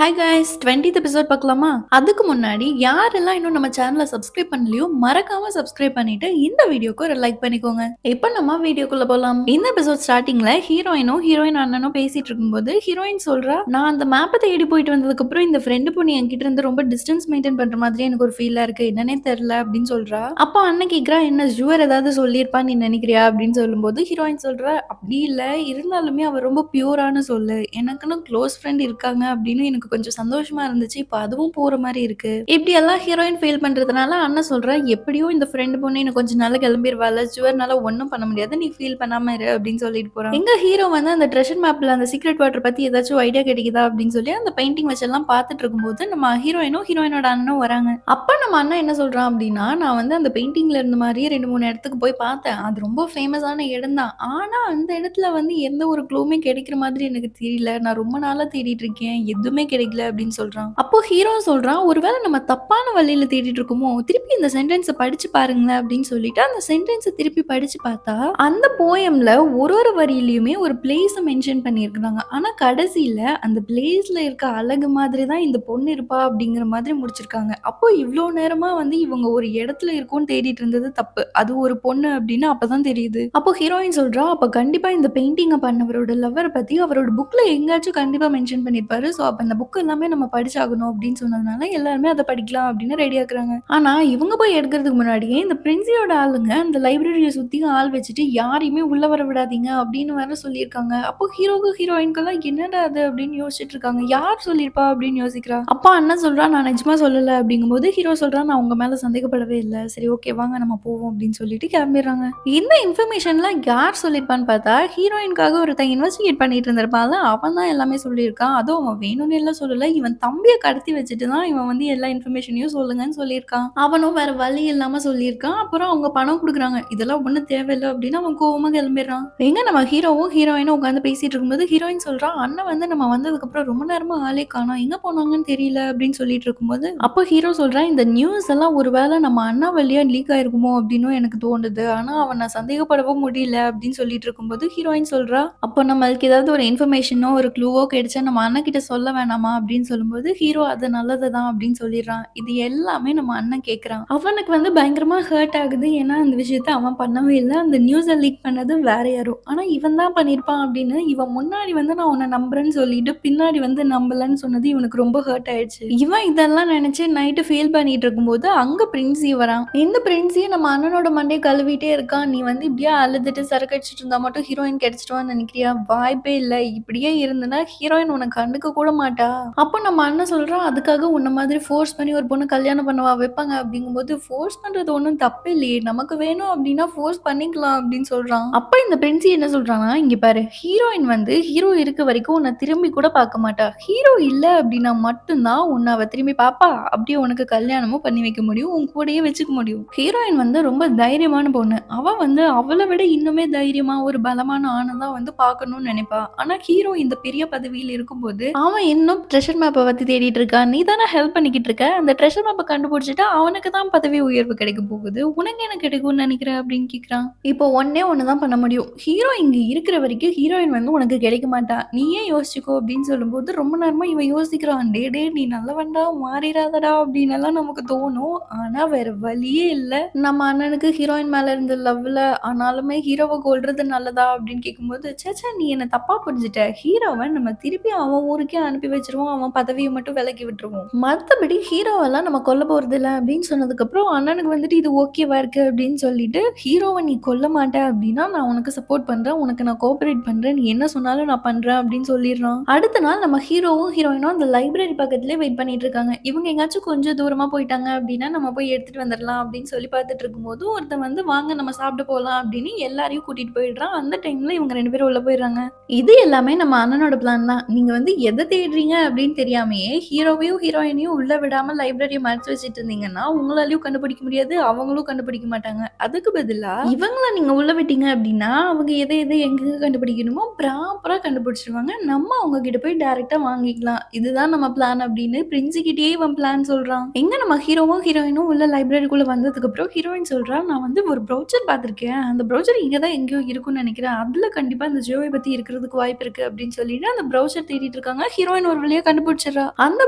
Hi guys 20th episode பார்க்கலாமா? அதுக்கு முன்னாடி யாரெல்லாம் இன்னும் நம்ம சேனலை சப்ஸ்கிரைப் பண்ணலையோ மறக்காம சப்ஸ்கிரைப் பண்ணிட்டு இந்த வீடியோக்கு ஒரு லைக் பண்ணிக்கோங்க. இப்போ நம்ம வீடியோக்குள்ள போலாம். இந்த எபிசோட் ஸ்டார்டிங்ல ஹீரோயின் அண்ணனும் பேசிட்டு இருக்கும்போது ஹீரோயின் சொல்றா, நான் அந்த மேப்பை தேடி போயிட்டு வந்ததுக்கு அப்புறம் இந்த ஃப்ரெண்டு பொண்ணு என்கிட்ட இருந்து ரொம்ப டிஸ்டன்ஸ் மெயின்டைன் பண்ற மாதிரி எனக்கு ஒரு ஃபீலா இருக்கு, என்னன்னே தெரியல அப்படின்னு சொல்றா. அப்போ அண்ணன் கேக்குறா, என்ன ஜுவர் ஏதாவது சொல்லியிருப்பான்னு நீ நினைக்கிறியா அப்படின்னு சொல்லும்போது ஹீரோயின் சொல்றா, அப்படி இல்ல, இருந்தாலுமே அவ ரொம்ப பியூரான சொல்லு, எனக்குன்னு க்ளோஸ் ஃப்ரெண்ட் இருக்காங்க அப்படின்னு எனக்கு கொஞ்சம் சந்தோஷமா இருந்துச்சு. இப்ப அதுவும் போற மாரி இருக்கு. இப்படி எல்லாம் ஹீரோயின் ஃபீல் பண்றதுனால அண்ணன் சொல்றா, எப்படியோ இந்த ஃப்ரெண்ட் பொண்ணு இன்னும் கொஞ்ச நாள்ல கிளம்பிருவாள்ல, ஜுவர்னால ஒண்ணும் பண்ண முடியாது, நீ ஃபீல் பண்ணாம இரு அப்படின்னு சொல்லிட்டு போறான். எங்க ஹீரோ வந்து அந்த ட்ரெஷர் மேப்ல அந்த சீக்ரெட் வாட்டர் பத்தி ஏதாச்சும் ஐடியா கிடைக்குதா அப்படின்னு சொல்லி அந்த பெயிண்டிங் வச்செல்லாம் பார்த்துட்டு இருக்கும்போது நம்ம ஹீரோயினோட அண்ணனும் வராங்க. அப்ப நம்ம அண்ணன் என்ன சொல்றான் அப்படின்னா, நான் வந்து அந்த பெயிண்டிங்ல இருந்த மாதிரியே 2, 3 இடத்துக்கு போய் பார்த்தேன். அது ரொம்ப ஃபேமஸான இடம் தான். ஆனா அந்த இடத்துல வந்து எந்த ஒரு க்ளூமே கிடைக்கிற மாதிரி எனக்கு தெரியல. நான் ரொம்ப நாளா தேடிட்டு இருக்கேன். எதுவுமே கிடைக்கல அப்படின்னு சொல்றான். அப்போ ஹீரோ சொல்றான், ஒருவேளை நம்ம தப்பான வழியில தேடிட்டு இருக்கோமோ, திருப்பி இந்த சென்டென்ஸை படிச்சு பாருங்களேன் அப்படின்னு சொல்லிட்டு அந்த சென்டென்ஸை திருப்பி படிச்சு பார்த்தா அந்த போயம்ல ஒரு ஒரு வரியிலயுமே ஒரு பிளேஸ மென்ஷன் பண்ணியிருக்காங்க. ஆனா கடைசியில அந்த பிளேஸ்ல இருக்க அழகு மாதிரி தான் இந்த பொண்ணு இருப்பா அப்படிங்கிற மாதிரி முடிச்சிருக்காங்க. அப்போ இவ்ளோ நேரமா வந்து இவங்க ஒரு இடத்துல இருக்கும்னு தேடிட்டு இருந்தது தப்பு. அது ஒரு பொண்ணு அப்படின்னு அப்பதான் தெரியுது. அப்போ ஹீரோயின் சொல்றா, அப்ப கண்டிப்பா இந்த பெயிண்டிங்க பண்ணவரோட லவ்வரை பத்தி அவரோட புக்ல எங்கேயாச்சும் கண்டிப்பா மென்ஷன் பண்ணிருப்பாரு. சோ அப்ப அந்த புக் எல்லாமே நம்ம படிச்சாகணும் அப்படின்னு சொன்னதுனால எல்லாருமே அதை படிக்கலாம் அப்படின்னு ரெடி ஆக்குறாங்க. ஆனா இவங்க போய் எடுக்கிறதுக்கு முன்னாடியே இந்த பிரின்சியோட ஆளுங்க அந்த லைப்ரரியை சுத்தி ஆள் வச்சுட்டு யாரையுமே உள்ள வர விடாதீங்க அப்படின்னு வேற சொல்லியிருக்காங்க. அப்போ ஹீரோயின்கெல்லாம் என்னடா அது அப்படின்னு யோசிச்சுட்டு இருக்காங்க. யார் சொல்லியிருப்பா அப்படின்னு யோசிக்கிறா. அப்பா அண்ணன் சொல்றா, நான் நிஜமா சொல்லல அப்படிங்கும்போது ஹீரோ சொல்றா, நான் உங்க மேல சந்தேகப்படவே இல்லை, சரி ஓகே வாங்க நம்ம போவோம் அப்படின்னு சொல்லிட்டு கிளம்பிடுறாங்க. இந்த இன்ஃபர்மேஷன்லாம் யார் சொல்லியிருப்பான்னு பார்த்தா ஹீரோயின்காக ஒருத்தன் இன்வெஸ்டிகேட் பண்ணிட்டு இருந்திருப்பான்ல, அவன் தான் எல்லாமே சொல்லியிருக்கான். அதுவும் அவன் வேணும்னு எல்லாம் சொல்லல, இவன் தம்பியை கடத்தி வச்சுட்டு தான் இவன் வந்து எல்லா இன்ஃபர்மேஷனையும் சொல்லுங்கன்னு சொல்லியிருக்கான். அவனும் வேற வழி இல்லாம சொல்லியிருக்கான். அப்புறம் அவங்க பணம் கொடுக்குறாங்க, இதெல்லாம் ஒன்றும் தேவையில்லை அப்படின்னு அவன் கோவமா கிளம்பிடுறான். எங்க நம்ம ஹீரோயினும் உட்காந்து பேசிட்டு இருக்கும்போது ஹீரோயின் சொல்றான், அண்ணன் வந்து நம்ம வந்ததுக்கு அப்புறம் ரொம்ப நேரமா ஆளே காணோம், எங்க போனாங்கன்னு தெரியல அப்படின்னு சொல்லிட்டு இருக்கும்போது அப்போ ஹீரோ சொல்றான், இந்த நியூஸ் எல்லாம் ஒருவேளை நம்ம அண்ணா வழியா லீக் ஆயிருக்குமோ அப்படின்னு எனக்கு தோணுது, ஆனா அவனை சந்தேகப்படவும் முடியல அப்படின்னு சொல்லிட்டு இருக்கும்போது ஹீரோயின் சொல்றா, அப்போ நம்மளுக்கு ஏதாவது ஒரு இன்ஃபர்மேஷனோ ஒரு க்ளூவோ கிடைச்சா நம்ம அண்ணன் கிட்ட சொல்ல வேணாமா அப்படின்னு சொல்லும்போது ஹீரோ அது நல்லதுதான் அப்படின்னு சொல்லிடுறான். இது எல்லாமே நம்ம அண்ணன் கேட்கறான். அவனுக்கு வந்து பயங்கரமா ஹர்ட் ஆகுது. ஏன்னா அந்த விஷயத்த அவன் பண்ணவே இல்லை, அந்த நியூஸை லீக் பண்ணது வேற யாரோ, ஆனா இவன் தான் பண்ணியிருப்பான் அப்படின்னு இவன் முன்னாடி வந்து நான் உன்னை நம்புறேன்னு சொல்லிட்டு பின்னாடி வந்து நம்பலன்னு சொன்னது இவனுக்கு ரொம்ப ஹர்ட் ஆயிடுச்சு. இவன் இதெல்லாம் நினைச்சு நைட்டு ஃபீல் பண்ணிட்டு இருக்கும்போது அங்க பிரின்சி வரான். இந்த பிரின்சியை நம்ம அண்ணனோட மண்டையை கழுவிட்டே இருக்கான். நீ வந்து இப்படியே அழுதுட்டு சரக்கு அடிச்சிட்டு இருந்தா மட்டும் ஹீரோயின் கிடைச்சிட்டுவான்னு நினைக்கிறியா? வாய்ப்பே இல்லை, இப்படியே இருந்தனா ஹீரோயின் உனக்கு கண்டுக்க கூட மாட்டா. அப்போ நம்ம அண்ணன் சொல்றான், அதுக்காக உன்ன மாதிரி ஃபோர்ஸ் பண்ணி ஒரு பொண்ணு கல்யாணம் பண்ணவா வைப்பாங்க அப்படிங்கும்போது ஃபோர்ஸ் பண்றது ஒன்றும் தப்பு இல்லையே, நமக்கு வேணும் அப்படின்னா ஃபோர்ஸ் பண்ணிக்கலாம் அப்படின்னு சொல்றான். அப்ப இந்த பிரின்சி என்ன சொல்றான்னா, இங்க பாரு, ஹீரோயின் வந்து ஹீரோ இருக்க வரைக்கும் உன்னை திரும்பி கூட பார்க்க மாட்டா, ஹீரோ இல்ல அப்படின்னா மட்டும்தான் உன்னை அவ திரும்பி பாப்பா, அப்படியே உனக்கு கல்யாணமும் பண்ணி வைக்க முடியும், உன் கூடயே வச்சுக்க முடியும். ஹீரோயின் வந்து ரொம்ப தைரியமான பொண்ணு, அவ வந்து அவளை விட இன்னுமே தைரியமா ஒரு பலமான ஆணை தான் வந்து பார்க்கணும்னு நினைப்பா. ஆனா ஹீரோ இந்த பெரிய பதவியில் இருக்கும்போது அவன் இன்னும் ட்ரெஷர் மேப்பை பத்தி தேடிட்டு இருக்கான். நீ தானே ஹெல்ப் பண்ணிக்கிட்டு இருக்க, அந்த ட்ரெஷர் மேப்பை கண்டுபிடிச்சிட்டா அவனுக்கு தான் பதவி உயர்வு கிடைக்க போகுது, உனக்கு என்ன கிடைக்கும்னு நினைக்கிற அப்படின்னு கேட்கிறான். இப்போ ஒன்னே ஒண்ணுதான் பண்ண முடியும், ஹீரோ இங்க இருக்கிற வரைக்கும் ஹீரோயின் வந்து உனக்கு கிடைக்க மாட்டா, நீயே யோசிச்சுக்கோ அப்படின்னு சொல்லும்போது ரொம்ப நேரமா இவன் யோசிக்கிறான். டே டே நீ நல்லவன்டா, மாறிடாதடா அப்படின்னு எல்லாம் நமக்கு தோணும். ஆனா வேற வழியே இல்ல, நம்ம அண்ணனுக்கு ஹீரோயின் மேல இருந்த லவ்ல ஆனாலுமே ஹீரோவை கொல்றது நல்லதா அப்படின்னு கேட்கும்போது, சேச்சா நீ என்ன தப்பா புரிஞ்சுட்ட, ஹீரோவை நம்ம திருப்பி அவன் ஊருக்கே அனுப்பி வச்சிருவோம், அவன் பதவியை மட்டும் விலக்கி விட்டுருவோம், மத்தபடி ஹீரோவெல்லாம் நம்ம கொல்ல போறது இல்லை அப்படின்னு சொன்னதுக்கு அப்புறம் அண்ணனுக்கு வந்துட்டு இது ஓகேவா இருக்கு அப்படின்னு சொல்லிட்டு, ஹீரோவை நீ கொல்ல மாட்ட அப்படின்னா நான் உனக்கு சப்போர்ட் பண்றேன், உனக்கு நான் கோஆபரேட் பண்றேன், நீ என்ன சொன்னாலும் நான் பண்றேன் அப்படின்னு சொல்லிடுறான். அடுத்த நாள் நம்ம ஹீரோவும் ஹீரோயினும் அந்த லைப்ரரி பக்கத்துலயே வெயிட் பண்ணிட்டு இருக்காங்க. இவங்க எங்கேயாச்சும் கொஞ்சம் தூரமா போயிட்டாங்க அப்படின்னா நம்ம போய் எடுத்துட்டு வந்துடலாம் அப்படின்னு சொல்லி பார்த்துட்டு இருக்கும்போது ஒருத்தன் வந்து வாங்க நம்ம சாப்பிட்டு போகலாம் அப்படின்னு எல்லாரையும் கூட்டிட்டு போயிடுறான். அந்த டைம்ல இவங்க 2 பேரும் உள்ள போயிடுறாங்க. இது எல்லாமே நம்ம அண்ணனோட பிளான் தான். நீங்க வந்து எதை தேடுறீங்க அப்படின்னு தெரியாமயே ஹீரோவையும் ஹீரோயினையும் உள்ள விடாம லைப்ரரியை மறைச்சு வச்சுட்டு இருந்தீங்கன்னா உங்களாலையும் கண்டுபிடிக்க முடியாது, அவங்களும் கண்டுபிடிக்க மாட்டாங்க. அதுக்கு பதிலா இவங்கள நீங்க உள்ள விட்டீங்க அப்படின்னா அவங்க எதை எதை எங்க கண்டுபிடிக்கணுமோ ப்ராப்பரா கண்டுபிடிச்சிருவாங்க, நம்ம அவங்க கிட்ட போய் டைரக்டா வாங்கிக்கலாம், இதுதான் நம்ம பிளான் அப்படின்னு பிரின்சிகிட்டயே இவன் பிளான் சொல்றான். எங்க நம்ம ஹீரோவும் ஹீரோயினும் உள்ள லைப்ரரிக்குள்ள வந்ததுக்கு அப்புறம் ஹீரோயின் சொல்றா, நான் வந்து ஒரு ப்ரௌச்சர் பார்த்திருக்கேன், அந்த ப்ரௌச்சர் இங்க தான் எங்கேயோ இருக்கும்னு நினைக்கிறேன், அதுல கண்டிப்பா இந்த ஜோவை பத்தி இருக்கிறதுக்கு வாய்ப்பு இருக்கு அப்படின்னு சொல்லிட்டு அந்த ப்ரௌச்சர் தேடிட்டு இருக்காங்க. ஹீரோயின் ஒரு வழியா கண்டுபிடிச்சிடுறா. அந்த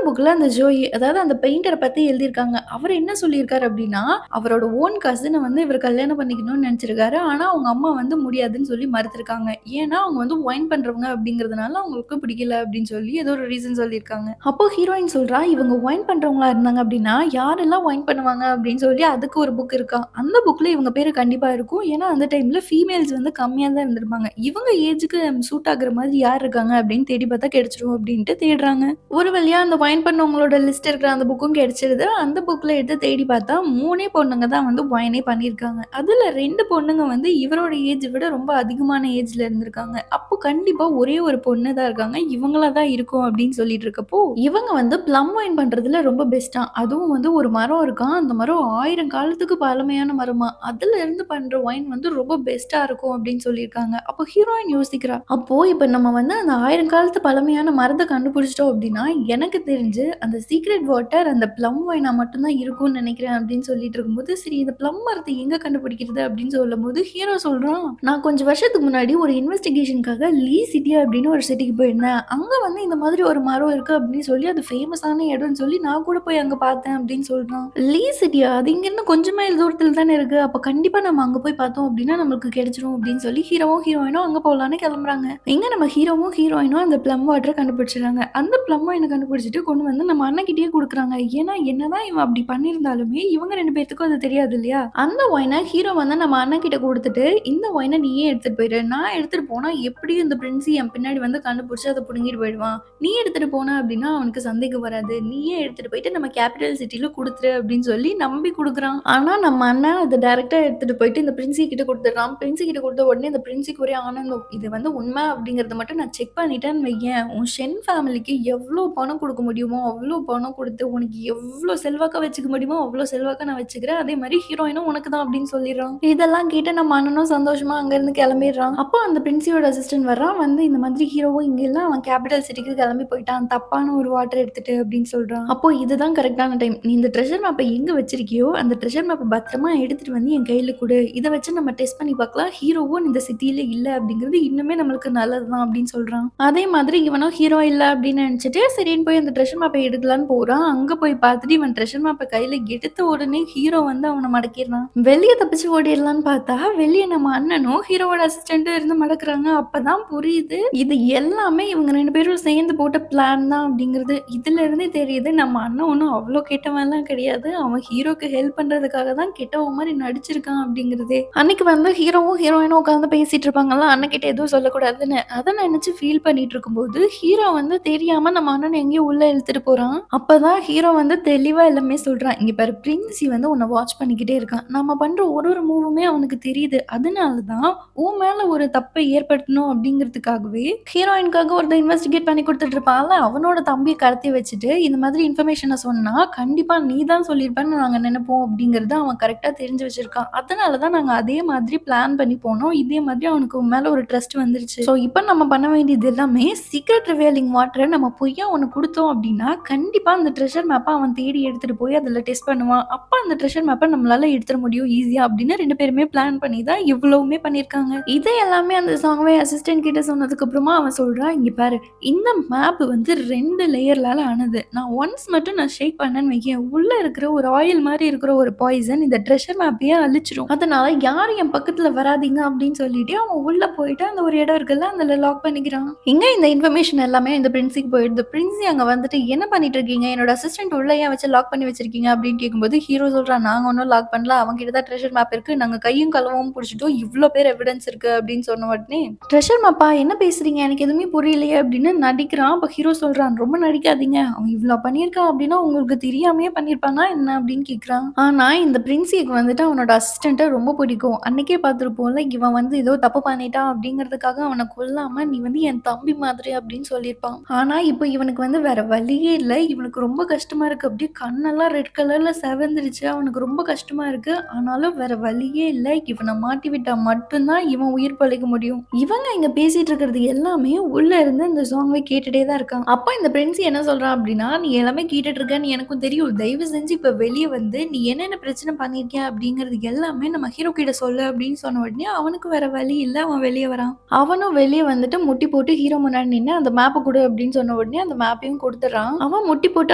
புக்ல அந்த ஜோயி அதாவது அந்த பெயிண்டர பத்தி எழுதியிருக்காங்க. அவரு என்ன சொல்லியிருக்காரு அப்டின்னா, அவரோட ஓன் கசின வந்து இவரு கல்யாணம் பண்ணிக்கணும்னு நெனச்சிருக்காரு. ஆனா அவங்க அம்மா வந்து முடியாதுன்னு சொல்லி மறுத்துருக்காங்க. ஏன்னா அவங்க வந்து ஒயின் பண்றவங்க அப்டிங்கிறதுனால அவங்களுக்கு பிடிக்கல அப்டின்னு சொல்லி ஏதோ ஒரு ரீசன் சொல்லியிருக்காங்க. அப்போ ஹீரோயின் சொல்றா, இவங்க ஒயின் பண்றவங்களா இருந்தாங்க அப்டின்னா, யாரெல்லாம் ஒயின் பண்ணுவாங்க அப்டின்னு சொல்லி அதுக்கு ஒரு புக் இருக்காம். அந்த புக்ல இவங்க பேரு கண்டிப்பா இருக்கும். ஏன்னா அந்த டைம்ல ஃபீமேல்ஸ் வந்து கம்மியா தான் இருந்திருப்பாங்க. இவங்க ஏஜ்க்கு சூட் ஆகுற மாதிரி யார் இருக்காங்க அப்டின்னு தேடி பார்த்தா கிடைச்சிரும் அப்டின்ட்டு தேடுறாங்க. ஒரு வழியா அந்த ஒயின் பண்ணவங்களோட லிஸ்ட் இருக்கிற அந்த புக்கும் கிடைச்சிருது. அந்த புக்ல எடுத்து தேடி பார்த்தா 3 பொண்ணுங்க தான் வந்து ஒயினே பண்ணியிருக்காங்க. அதுல 2 பொண்ணுங்க வந்து இவரோட ஏஜ் விட ரொம்ப அதிகமான ஏஜ்ல இருந்திருக்காங்க. அப்போ கண்டிப்பா ஒரே ஒரு பொண்ணு தான் இருக்காங்க. இவங்களா தான் இருக்கும் அப்படின்னு சொல்லிட்டு இருக்கப்போ, இவங்க வந்து ப்ளம் ஒயின் பண்றதுல ரொம்ப பெஸ்ட்டாம். அதுவும் வந்து ஒரு மரம் இருக்காம். அந்த மரம் 1000 காலத்துக்கு பழமையான மரமா. அதுல இருந்து பண்ற ஒயின் வந்து ரொம்ப பெஸ்ட்டா இருக்கும் அப்படின்னு சொல்லியிருக்காங்க. அப்போ ஹீரோயின் யோசிக்கிறா. அப்போ இப்ப நம்ம வந்து அந்த 1000 காலத்து பழமையான மரத்த கண்டுபிடிச்சிட்டோம் அப்படின்னா, எனக்கு தெரிஞ்சு அந்த சீக்ரெட் வாட்டர் அந்த ப்ளம் ஒயினா மட்டும் தான் இருக்கும்னு நினைக்கிறேன் அப்படின்னு சொல்லிட்டு இருக்கும்போது, சரி இந்த ப்ளம் மரத்த எங்க கண்டுபிடிக்கிறது அப்படின்னு சொல்லும்போது, ஹீரோ சொல்றான், நான் கொஞ்சம் வருஷத்துக்கு முன்னாடி ஒரு இன்வெஸ்டிகேஷனுக்காக லீ சிட்டி அப்படின்னு ஒரு சிட்டிக்கு போயிருந்தேன். அங்க வந்து இந்த மாதிரி ஒரு மரம் இருக்கு அப்படின்னு சொல்லி அது ஃபேமஸான இடம்னு சொல்லி நான் கூட போய் அங்க பார்த்தேன் அப்படின்னு சொல்றான். லீ சிட்டியா? அது இங்கிருந்து கொஞ்ச மைல் தூரத்துல தானே இருக்கு. அப்ப கண்டிப்பா நம்ம அங்க போய் பார்த்தோம் அப்படின்னா நம்மளுக்கு கிடைச்சிரும் அப்படின்னு சொல்லி ஹீரோவும் ஹீரோயினும் அங்க போலான்னு கிளம்புறாங்க. இங்க நம்ம ஹீரோவும் ஹீரோயினும் அந்த ப்ளம் வாட்டர கண்டுபிடிச்சிடுறாங்க. அந்த ப்ளம் ஒயின கண்டுபிடிச்சிட்டு கொண்டு வந்து நம்ம அண்ணன்கிட்டயே குடுக்குறாங்க. ஏன்னா, என்னதான் இவன் அப்படி பண்ணியிருந்தாலுமே, இவங்க 2 பேத்துக்கும் அது தெரியாது இல்லையா? அந்த ஒயின ஹீரோ வந்து நம்ம அண்ணன்கிட்ட குடுத்துட்டு, "இந்த ஒயின நீயே எடுத்துட்டு போயிரு. நான் எடுத்துட்டு போனா எப்படியும் இந்த பிரின்ஸ் என் பின்னாடி வந்து கண்டுபிடிச்சு அத புடுங்கிட்டு போயிடுவான். நீ எடுத்துட்டு போன அப்படின்னா அவனுக்கு சந்தேகம் வராது. நீயே எடுத்துட்டு போயிட்டு நம்ம கேபிட்டல் சிட்டில குடுத்துரு" அப்படின்னு சொல்லி நம்பி குடுக்குறான். ஆனா, நம்ம அண்ணன் அத டைரக்ட்டா எடுத்துட்டு போயிட்டு இந்த பிரின்சி கிட்ட குடுத்துடுறான். பிரின்சி கிட்ட குடுத்த உடனே இந்த பிரின்ஸுக்கு ஒரே ஆனந்தம். இது வந்து உண்மை அப்படிங்கிறத மட்டும் நான் செக் பண்ணிட்டேன்னு வையேன், உன் ஷென் ஃபேமிலிக்கு எவ்ளோ பணம் குடுக்க முடியுமோ, அவ்ளோ பணம் குடுத்து உனக்கு எவ்ளோ செல்வாக்கா வச்சுக்க முடியுமோ, அவ்ளோ செல்வாக்கா நான் வச்சுக்கிறேன். அதே மாரி ஹீரோயினும் உனக்கு தான் அப்படின்னு சொல்லிடுறான். இதெல்லாம் கேட்டு நம்ம அண்ணனும் சந்தோஷமா அங்கருந்து கிளம்பிடுறான். அப்போ அந்த பிரின்சியோட அசிஸ்டன்ட் வர்றான். வந்து இந்த மாதிரி ஹீரோவும் இங்க இல்ல, அவன் கேபிட்டல் சிட்டிக்கு கிளம்பி போயிட்டான். தப்பான ஒரு வாட்டர் எடுத்துட்டு அப்படின்னு சொல்றான். அப்போ இதுதான் கரெக்ட்டான டைம். நீ இந்த ட்ரெஷர் மேப்ப எங்க வச்சிருக்கியோ, அந்த ட்ரெஷர் மேப்ப பத்திரமா எடுத்துட்டு வந்து என் கையில குடு. இத வச்சு நம்ம டெஸ்ட் பண்ணி பார்க்கலாம். ஹீரோவும் இந்த சிட்டில இல்ல அப்படிங்கிறது இன்னுமே நம்மளுக்கு நல்லது தான் அப்படின்னு சொல்றான். அதே மாதிரி இவனும் ஹீரோ இல்ல அப்படின்னு நினைச்சுட்டு சரின்னு போய் அந்த ட்ரெஷர் மேப்பை எடுக்கலான்னு போறான். அங்க போய் பார்த்துட்டு இவன் ட்ரெஷர் மேப்பை கையில எடுத்த உடனே ஹீரோ வந்து அவனை மடக்கிடுறான். வெளியே தப்பிச்சு ஓடிடலான்னு பார்த்தா வெளியே நம்ம அண்ணனும் ஹீரோவோட அசிஸ்டன்ட்டும் இருந்து மடக்குறாங்க. அப்பதான் புரியுது இது எல்லாமே இவங்க 2 பேரும் சேர்ந்து போட்ட பிளான் தான் அப்படிங்கிறது. இதுல இருந்தே தெரியுது நம்ம அண்ணன் ஒன்றும் அவ்வளோ கெட்டவன்லாம் கிடையாது. அவன் ஹீரோக்கு ஹெல்ப் பண்றதுக்காக தான் கெட்டவன் மாதிரி நடிச்சிருக்கான் அப்படிங்கிறதே. அன்னைக்கு வந்து ஹீரோவும் ஹீரோயினும் உட்காந்து பேசிட்டு இருப்பாங்கல்ல, அண்ணன்கிட்ட எதுவும் சொல்லக்கூடாதுன்னு. அத நினைச்சு ஃபீல் பண்ணிட்டு இருக்கும்போது, ஹீரோ வந்து தெரியாம நம்ம அண்ணன எங்கேயோ உள்ள இழுத்துட்டு போறான். அப்பதான் ஹீரோ வந்து தெளிவா எல்லாமே சொல்றான். "இங்க பாரு பிரின்சி வந்து உன்ன வாட்ச் பண்ணிக்கிட்டே இருக்கான். நம்ம பண்ற ஒரு ஒரு மூவுமே அவனுக்கு தெரியுது. அதனால தான் உன் மேல ஒரு தப்பை ஏற்படுத்தணும் அப்படிங்கிறதுக்காகவே ஹீரோயினுக்காக ஒருத்தன் இன்வெஸ்டிகேட் பண்ணி குடுத்துட்டு இருப்பான்ல, அவனோட தம்பிய கடத்தி வச்சுட்டு, இந்த மாதிரி இன்ஃபர்மேஷன சொன்னா, கண்டிப்பா நீ தான் சொல்லியிருப்பன்னு நாங்க நெனைப்போம் அப்படிங்கிறத அவன் கரெக்ட்டா தெரிஞ்சு வச்சிருக்கான். அதனால தான் நாங்க அதே மாதிரி பிளான் பண்ணி போனோம். இதே மாதிரி அவனுக்கு உன் மேல ஒரு ட்ரஸ்ட் வந்துருச்சு. ஸோ இப்ப நம்ம பண்ண வேண்டியது எல்லாமே சீக்ரெட் ரிவீலிங் வாட்டர நம்ம பொய்யா ஒண்ணு குடுத்தோம் அப்படின்னா, கண்டிப்பா அந்த ட்ரெஷர் மேப்ப அவன் தேடி எடுத்துட்டு போய் அதுல டெஸ்ட் பண்ணுவான். அப்ப அந்த ட்ரெஷர் மேப்ப நம்மளால எடுத்துற முடியும் ஈஸியா அப்படின்னு 2 பேருமே பிளான் பண்ணி தான் இவ்வளவுமே பண்ணியிருக்காங்க. இதை எல்லாமே அந்த சாங்வே அசிஸ்டன்ட் கிட்ட சொன்னதுக்கு அப்புறமா அவன் சொல்றான், "இங்க பாரு இந்த மேப் வந்து 2 லேயர்லால ஆனது. நான் ஒன்ஸ் மட்டும் நான் ஷேக் பண்ணேன்னு வையேன், உள்ள இருக்கிற ஒரு ஆயில் மாரி இருக்கிற ஒரு பாய்சன் இந்த ட்ரெஷர் மேப்பையே அழிச்சிரும். அதனால யாரும் என் பக்கத்துல வராதீங்க" அப்படின்னு சொல்லிட்டு அவன் உள்ள போயிட்டு அந்த ஒரு இடம் இருக்குல்ல அதுல லாக் பண்ணிக்கிறான். இங்க இந்த இன்ஃபர்மேஷன் எல்லாமே இந்த பிரின்சிக்கு போயிடுது. பிரின்சி அங்க வந்துட்டு என்ன பண்ணிட்டு இருக்கீங்க? என்னோட அசிஸ்டன்ட் உள்ள ஏன் வச்சு லாக் பண்ணி வச்சிருக்கீங்க அப்படின்னு கேட்கும்போது ஹீரோ சொல்றான், நாங்க ஒன்னும் லாக் பண்ணல. அவங்க கிட்ட தான் ட்ரெஷர் மேப் இருக்கு. நாங்க கையும் களவும் புடிச்சிட்டோம். இவ்ளோ பேர் எவிடன்ஸ் இருக்கு அப்படின்னு சொன்ன உடனே ட்ரெஷர் மேப்பா என்ன பேசுறீங்க? எனக்கு எதுவுமே புரியலையே அப்படின்னு நடிக்கிறான். அப்ப ஹீரோ சொல்றான், ரொம்ப நடிக்காதீங்க. அவன் இவ்ளோ பண்ணியிருக்கான் அப்படின்னா உங்களுக்கு தெரியாமயே பண்ணியிருப்பானா என்ன அப்படின்னு கேட்கிறான். ஆனா இந்த பிரின்சிக்கு வந்துட்டு அவனோட அசிஸ்டன்ட்ட ரொம்ப பிடிக்கும். அன்னைக்கே பார்த்திருப்போம்ல, இவன் வந்து ஏதோ தப்பு பண்ணிட்டான் அப்படிங்கிறதுக்காக அவன கொல்லாம நீ வந்து என் தம்பி மாதிரி அப்படின்னு சொல்லியிருப்பான். ஆனா இப்போ இவனுக்கு வந்து வேற வழியே இல்ல. இவனுக்கு ரொம்ப கஷ்டமா இருக்கு. அப்படியே கண்ணெல்லாம் ரெட் கலர்ல செவந்துருச்சு. அவனுக்கு ரொம்ப கஷ்டமா இருக்கு. ஆனாலும் வேற வழியே இல்ல. இவன மாட்டி விட்டா மட்டும் தான் இவன் உயிர் பிழைக்க முடியும். இவங்க இங்க பேசிட்டு இருக்கிறது எல்லாமே உள்ள இருந்து இந்த சாங்கை கேட்டுட்டே தான் இருக்கான். அப்ப இந்த பிரின்ஸ் என்ன சொல்றான் அப்படின்னா, நீ எல்லாமே கேட்டுட்டு இருக்கன்னு எனக்கும் தெரியும். தயவு செஞ்சு இப்ப வெளிய வந்து நீ என்னென்ன பிரச்சனை பண்ணிருக்க அப்படிங்கிறது எல்லாமே நம்ம ஹீரோ கிட்ட சொல்லு அப்படின்னு சொன்ன உடனே அவனுக்கு வேற வழி இல்ல. அவன் வெளிய வரான். அவனும் வெளிய வந்துட்டு முட்டி போட்டு ஹீரோ முன்னாடி நின்னு அந்த மேப்ப குடு அப்படின்னு சொன்ன உடனே அந்த மேப்பையும் குடுத்துடுறான். அவன் முட்டி போட்டு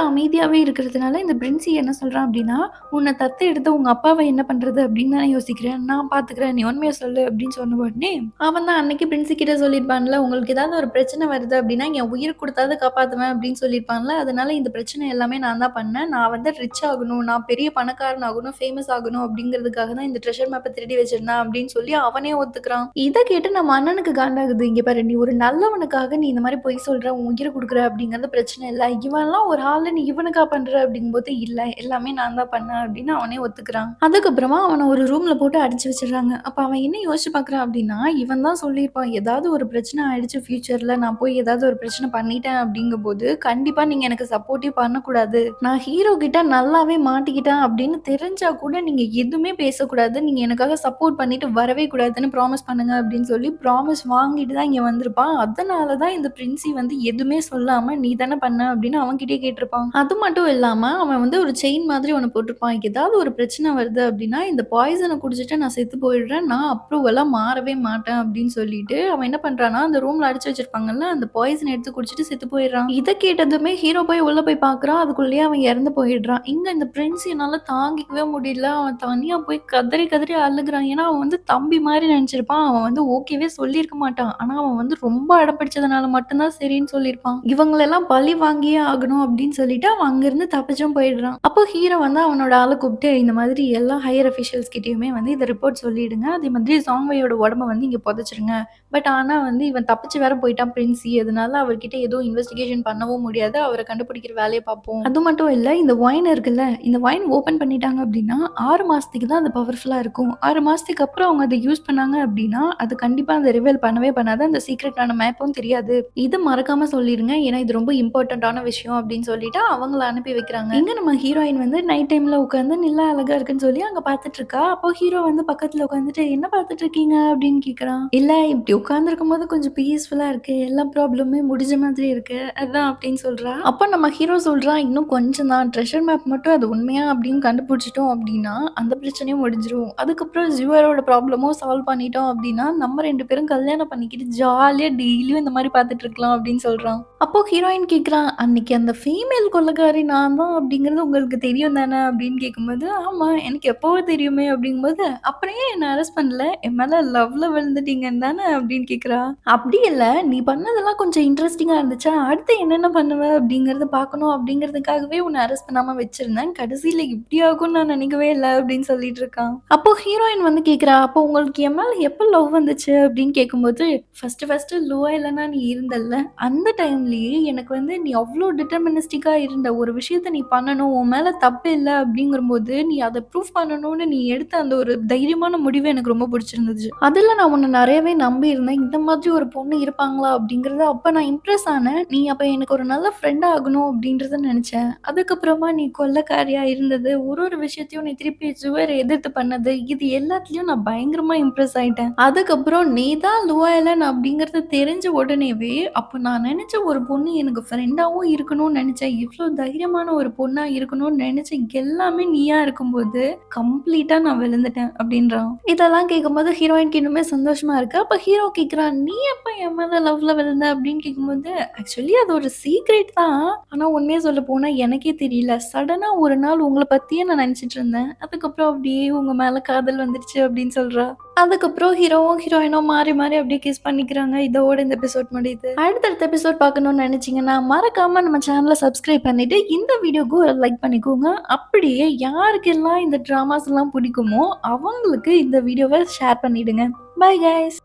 அமைதியாவே இருக்கிறதுனால இந்த பிரின்சி என்ன சொல்றான் அப்படின்னா, "உன்ன தத்து எடுத்த உங்க அப்பாவ என்ன பண்றது அப்படின்னு தானே யோசிக்கிறேன். நான் பார்த்துக்கிறேன். நீ உண்மைய சொல்லு" அப்படின்னு சொன்ன உடனே, அவன் தான் அன்னைக்கு பிரின்சி கிட்ட சொல்லியிருப்பான்ல, "உங்களுக்கு ஏதாவது ஒரு பிரச்சனை வருது அப்படின்னா, என் உயிர குடுத்தாவது காப்பாத்துவேன்" அப்படின்னு சொல்லியிருப்பான்ல. அதனால இந்த பிரச்சனை எல்லாமே நான் தான் பண்ணேன். நான் வந்து ரிச் ஆகணும், நான் பெரிய பணக்காரன் ஆகணும், ஃபேமஸ் ஆகணும் அப்படிங்கிறதுக்காக தான் இந்த ட்ரெஷர் மேப்ப திருடி வச்சிருந்தேன் அப்படின்னு சொல்லி அவனே ஒத்துக்கிறான். இத கேட்டு நம்ம அண்ணனுக்கு காண்டாகுது. "இங்க பாரு, நீ ஒரு நல்லவனுக்காக நீ இந்த மாரி பொய் சொல்ற, உன் உயிர குடுக்குற அப்படிங்கிறது பிரச்சனை இல்ல. இவன்லாம் ஒரு ஆளு, நீ இவனுக்கா பண்ற?" அப்படிங்கும்போது, "இல்ல, எல்லாமே நான் தான் பண்ணேன்" அப்படின்னு அவனே ஒத்துக்கிறான். அதுக்கப்புறமா அவன ஒரு ரூம்ல போட்டு அடைச்சு வச்சுடுறாங்க. அப்ப அவன் என்ன யோசிச்சு பார்க்குறான் அப்படின்னா, இவன் தான் சொல்லியிருப்பான், "ஏதாவது ஒரு பிரச்சனை ஆயிடுச்சு ஃபியூச்சர்ல, நான் போய் ஏதாவது ஒரு பிரச்சனை பண்ணிட்டேன் அப்படிங்கும்போது, கண்டிப்பா நீங்க எனக்கு சப்போர்ட்டே பண்ணக்கூடாது. நான் ஹீரோ கிட்ட நல்லாவே மாட்டிக்கிட்டேன் அப்படின்னு தெரிஞ்சா கூட நீங்க எதுவுமே பேசக்கூடாது. நீங்க எனக்காக சப்போர்ட் பண்ணிட்டு வரவே கூடாதுன்னு ப்ராமிஸ் பண்ணுங்க" அப்படின்னு சொல்லி ப்ராமிஸ் வாங்கிட்டு தான் இங்க வந்திருப்பான். அதனால தான் இந்த பிரின்சி வந்து எதுவுமே சொல்லாம, "நீ தானே பண்ண" அப்படின்னு அவன்கிட்டயே கேட்டிருப்பான். அது மட்டும் இல்லாம அவன் வந்து ஒரு செயின் மாதிரி ஒண்ணு போட்டிருப்பான். ஏதாவது ஒரு பிரச்சனை வருது அப்படின்னா, இந்த பாய்சன குடிச்சுட்டு நான் செத்து போயிடுறேன். நான் அப்ரூவலா மாறவே மாட்டேன் அப்படின்னு சொல்லிட்டு, அவன் என்ன பண்றான்னா, அந்த ரூம்ல அடைச்சு வச்சிருப்பாங்கல்ல, அந்த பாய்சன் எடுத்து குடிச்சிட்டு செத்து போயிடுறான். இத கேட்டதுமே ஹீரோ போய் உள்ள போய் பார்க்குறான். அதுக்குள்ளேயே அவன் இறந்து போயிடுறான். இங்க இந்த பிரின்ஸ் என்னால தாங்கிக்கவே முடியல. அவன் தனியா போய் கதறி கதறி அழுகுறான். ஏன்னா, அவன் வந்து தம்பி மாரி நெனச்சிருப்பான். அவன் வந்து ஓகேவே சொல்லியிருக்க மாட்டான். ஆனா, அவன் வந்து ரொம்ப அடம் பிடிச்சதுனால மட்டும் தான் சரின்னு சொல்லியிருப்பான். இவங்களெல்லாம் பழி வாங்கியே ஆகணும் அப்படின்னு சொல்லிட்டு, அவன் அங்கிருந்து தப்பிச்சும் போயிடுறான். அப்போ ஹீரோ வந்து அவனோட ஆள கூப்பிட்டு, இந்த மாதிரி எல்லா ஹையர் அஃபிஷியல்ஸ் கிட்டயுமே வந்து இத ரிப்போர்ட் சொல்லிடுங்க. அதே மாதிரி சாங்வையோட உடம்ப வந்து இங்க புதைச்சிருங்க. பட் ஆனா வந்து இவன் தப்பிச்சு வேற போயிட்டான் பிரின்சி. அதனால அவர்கிட்ட எதுவும் இன்வெஸ்டிகேஷன் பண்ணவும் முடியாது. அவர கண்டுபிடிக்கிற வேலைய பார்ப்போம். அது மட்டும் இல்ல, இந்த ஒயின் இருக்குல்ல, இந்த ஒயின் ஓப்பன் பண்ணிட்டாங்க அப்படின்னா, 6 மாசத்துக்கு தான் அது பவர்ஃபுல்லா இருக்கும். 6 மாசத்துக்கு அப்புறம் அவங்க அத யூஸ் பண்ணாங்க அப்படின்னா, அது கண்டிப்பா அத ரிவீல் பண்ணவே பண்ணாது. அந்த சீக்ரெட்டான மேப்பும் தெரியாது. இது மறக்காம சொல்லிருங்க. ஏன்னா இது ரொம்ப இம்பார்ட்டன்ட்டான விஷயம் அப்படின்னு சொல்லிட்டு அவங்கள அனுப்பி வைக்கிறாங்க. இங்க நம்ம ஹீரோயின் வந்து நைட் டைம்ல உட்கார்ந்து நிலா அழகா இருக்குன்னு சொல்லி அங்க பார்த்துட்டு இருக்கா. அப்போ ஹீரோ வந்து பக்கத்துல உட்கார்ந்துட்டு, "என்ன பார்த்துட்டு இருக்கீங்க?" அப்படின்னு கேட்குறான். "இல்ல, இப்படி உட்கார்ந்திருக்கும்போது கொஞ்சம் பீஸ்ஃபுல்லா இருக்கு. எல்லா ப்ராப்ளமுமே முடிஞ்ச மாதிரி இருக்கு. அதான்" அப்படின்னு சொல்றா. அப்ப நம்ம ஹீரோ சொல்றான், "இன்னும் கொஞ்சம் தான். ட்ரெஷர் மேப் மட்டும் அது உண்மையா அப்படின்னு கண்டுபிடிச்சிட்டோம் அப்படின்னா, அந்த பிரச்சனையும் முடிஞ்சிரும். அதுக்கப்புறம் ஜுவரோட ப்ராப்ளமும் சால்வ் பண்ணிட்டோம் அப்படின்னா, நம்ம 2 பேரும் கல்யாணம் பண்ணிக்கிட்டு ஜாலியா டெய்லியும் இந்த மாரி பார்த்துட்டு இருக்கலாம்" அப்படின்னு சொல்றான். அப்போ ஹீரோயின் கேட்குறா, "அன்னைக்கு அந்த ஃபீமேல் கொலைகாரி நான் தான் அப்படிங்கிறது உங்களுக்கு தெரியும் தானே?" அப்படின்னு கேட்கும்போது, "ஆமா, எனக்கு எப்பவோ தெரியுமே" அப்படிங்கும்போது, "அப்புறம் ஏன் என்ன அரெஸ்ட் பண்ணல? என் மேல லவ்ல விழுந்துட்டீங்கன்னு தானே?" அப்படின்னு கேட்குறா. "அப்படி இல்ல, நீ பண்ணதெல்லாம் கொஞ்சம் இன்ட்ரெஸ்டிங்கா இருந்துச்சா, அடுத்து என்னென்ன பண்ணுவ அப்படிங்கிறத பார்க்கணும் அப்படிங்கிறதுக்காகவே உன்ன அரெஸ்ட் பண்ணாம வச்சிருந்தேன். கடைசியில இப்படி ஆகும்னு நான் நினைக்கவே இல்ல" அப்படின்னு சொல்லிட்டு இருக்கான். அப்போ ஹீரோயின் வந்து கேட்குறா, "அப்போ உங்களுக்கு என் மேல எப்ப லவ் வந்துச்சு?" அப்படின்னு கேட்கும்போது, ஃபர்ஸ்ட்டு லூஆயிலனா நீ இருந்தல்ல, அந்த டைம்லயே எனக்கு வந்து நீ அவ்ளோ டிட்டர்மினிஸ்டிக்கா இருந்த. ஒரு விஷயத்த நீ பண்ணணும், உன் மேல தப்பு இல்ல அப்படிங்கும்போது, நீ அத ப்ரூஃப் பண்ணணும்னு நீ எடுத்த அந்த ஒரு தைரியமான முடிவு எனக்கு ரொம்ப பிடிச்சிருந்துச்சு. அதுல நான் உன்ன நெறையவே நம்பியிருந்தேன். இந்த மாதிரி ஒரு பொண்ணு இருப்பாங்களா அப்படிங்கிறது அப்ப நான் இம்ப்ரெஸ் ஆனேன். நீ அப்ப எனக்கு ஒரு நல்ல ஃப்ரெண்ட் ஆகணும் அப்படின்றத நெனச்சேன். அதுக்கப்புறமா நீ கொள்ளைக்காரியா இருந்தது, ஒரு ஒரு விஷயத்தையும் நீ திருப்பி சுவர எதிர்த்து பண்ணது, இது எல்லாத்துலயும் நான் பயங்கரமா இம்ப்ரெஸ் ஆயிட்டேன். அதுக்கப்புறம் நீ தான் லூஆயலன் அப்படிங்கிறது தெரிஞ்ச உடனேவே, அப்ப நான் நெனச்ச ஒரு பொண்ணு எனக்கு ஃப்ரெண்டாவும் இருக்கணும்னு நெனச்சேன். இவ்ளோ தைரியமான ஒரு பொண்ணா இருக்கணும்னு நெனச்ச எல்லாமே நீயா இருக்கும்போது, கம்ப்ளீட்டா நான் விழுந்துட்டேன் அப்படின்றான். இதெல்லாம் கேட்கும்போது ஹீரோயினுக்கு இன்னுமே சந்தோஷமா இருக்கு. அப்ப ஹீரோ கேட்குறான், "நீ எப்ப என் மேல லவ்ல விழுந்த?" அப்படின்னு கேட்கும்போது, ஆக்சுவலி அது ஒரு சீக்ரெட் தான். ஆனா உண்மைய சொல்லப்போனா எனக்கே தெரியல. சடனா ஒரு நாள் உங்கள பத்தியே நான் நெனச்சுட்டு இருந்தேன். அதுக்கப்புறம் அப்படியே உங்க மேல காதல் வந்துருச்சு அப்படின்னு சொல்றா. அதுக்கப்புறம் ஹீரோவும், ஹீரோயினும் மாறி, மாறி அப்படியே கிஸ் பண்ணிக்கிறாங்க. இதோட இந்த எபிசோட் முடியுது. அடுத்தடுத்த எபிசோட் பார்க்கணும்னு நெனச்சீங்கன்னா, மறக்காம நம்ம சேனல சப்ஸ்கிரைப் பண்ணிட்டு, இந்த வீடியோக்கு ஒரு லைக் பண்ணிக்கோங்க. அப்படியே யாருக்கெல்லாம் இந்த ட்ராமாஸ்லாம் பிடிக்குமோ, அவங்களுக்கு இந்த வீடியோவ ஷேர் பண்ணிடுங்க. Bye guys.